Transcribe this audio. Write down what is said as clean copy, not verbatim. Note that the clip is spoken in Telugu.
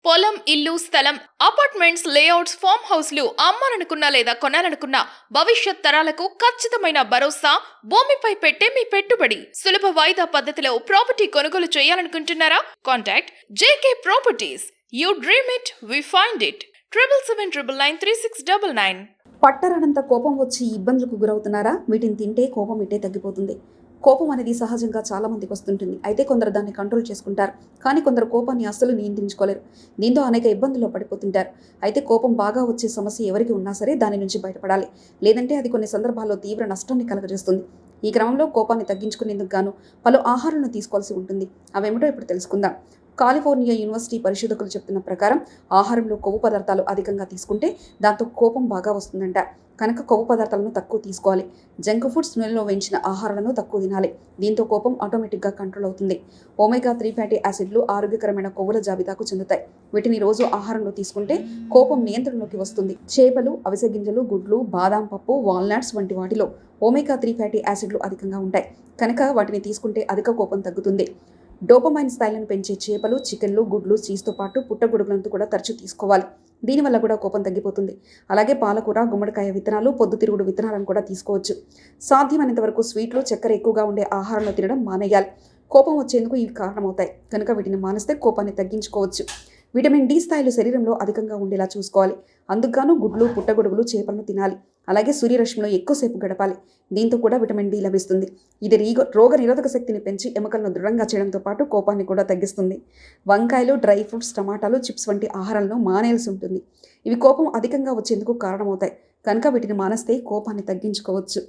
పొలం, ఇల్లు, స్థలం, అపార్ట్మెంట్స్, లేఅవుట్స్, ఫామ్ హౌస్లు అమ్మాలనుకున్నా లేదా కొనాలనుకున్నా భవిష్యత్ తరాలకు ఖచ్చితమైన భరోసా భూమిపై పెట్టే మీ పెట్టుబడి. సులభ వాయిదా పద్ధతిలో ప్రాపర్టీ కొనుగోలు చేయాలనుకుంటున్నారా? Contact JK properties. You dream it, we find it. 7799993699. పట్టరానంత కోపం వచ్చి ఇబ్బందులకు గురవుతున్నారా? వీటిని తింటే కోపం ఇట్టే తగ్గిపోతుంది. కోపం అనేది సహజంగా చాలా మందికి వస్తుంటుంది. అయితే కొందరు దాన్ని కంట్రోల్ చేసుకుంటారు, కానీ కొందరు కోపాన్ని అస్సలు నియంత్రించుకోలేరు. దీంతో అనేక ఇబ్బందుల్లో పడిపోతుంటారు. అయితే కోపం బాగా వచ్చే సమస్య ఎవరికి ఉన్నా సరే దాని నుంచి బయటపడాలి, లేదంటే అది కొన్ని సందర్భాల్లో తీవ్ర నష్టాన్ని కలుగజేస్తుంది. ఈ క్రమంలో కోపాన్ని తగ్గించుకునేందుకు గాను పలు ఆహారాలను తీసుకోవాల్సి ఉంటుంది. అవేమిటో ఇప్పుడు తెలుసుకుందాం. కాలిఫోర్నియా యూనివర్సిటీ పరిశోధకులు చెప్తున్న ప్రకారం ఆహారంలో కొవ్వు పదార్థాలు అధికంగా తీసుకుంటే దాంతో కోపం బాగా వస్తుందంట. కనుక కొవ్వు పదార్థాలను తక్కువ తీసుకోవాలి. జంక్ ఫుడ్స్, నూనెలో వేయించిన ఆహారాలను తక్కువ తినాలి. దీంతో కోపం ఆటోమేటిక్గా కంట్రోల్ అవుతుంది. ఒమేగా 3 ఫ్యాటీ యాసిడ్లు ఆరోగ్యకరమైన కొవ్వుల జాబితాకు చెందుతాయి. వీటిని రోజు ఆహారంలో తీసుకుంటే కోపం నియంత్రణలోకి వస్తుంది. చేపలు, అవిసె గింజలు, గుడ్లు, బాదాం పప్పు, వాల్నట్స్ వంటి వాటిలో ఒమేగా 3 ఫ్యాటీ యాసిడ్లు అధికంగా ఉంటాయి. కనుక వాటిని తీసుకుంటే అధిక కోపం తగ్గుతుంది. డోపమైన్ స్థాయిలను పెంచే చేపలు, చికెన్లు, గుడ్లు, చీజ్తో పాటు పుట్టగొడుగులను కూడా తరచూ తీసుకోవాలి. దీనివల్ల కూడా కోపం తగ్గిపోతుంది. అలాగే పాలకూర, గుమ్మడికాయ విత్తనాలు, పొద్దుతిరుగుడు విత్తనాలను కూడా తీసుకోవచ్చు. సాధ్యమైనంత వరకు స్వీట్లు, చక్కెర ఎక్కువగా ఉండే ఆహారాలను తినడం మానేయాలి. కోపం వచ్చేందుకు ఇవి కారణమవుతాయి. కనుక వీటిని మానేస్తే కోపాన్ని తగ్గించుకోవచ్చు. విటమిన్ డి స్థాయిలు శరీరంలో అధికంగా ఉండేలా చూసుకోవాలి. అందుకుగాను గుడ్లు, పుట్టగొడుగులు, చేపలను తినాలి. అలాగే సూర్యరశ్మిలో ఎక్కువసేపు గడపాలి. దీంతో కూడా విటమిన్ డి లభిస్తుంది. ఇది రోగ నిరోధక శక్తిని పెంచి ఎముకలను దృఢంగా చేయడంతో పాటు కోపాన్ని కూడా తగ్గిస్తుంది. వంకాయలు, డ్రై ఫ్రూట్స్, టమాటాలు, చిప్స్ వంటి ఆహారాలను మానేయాల్సి ఉంటుంది. ఇవి కోపం అధికంగా వచ్చేందుకు కారణమవుతాయి. కనుక వీటిని మానేస్తే కోపాన్ని తగ్గించుకోవచ్చు.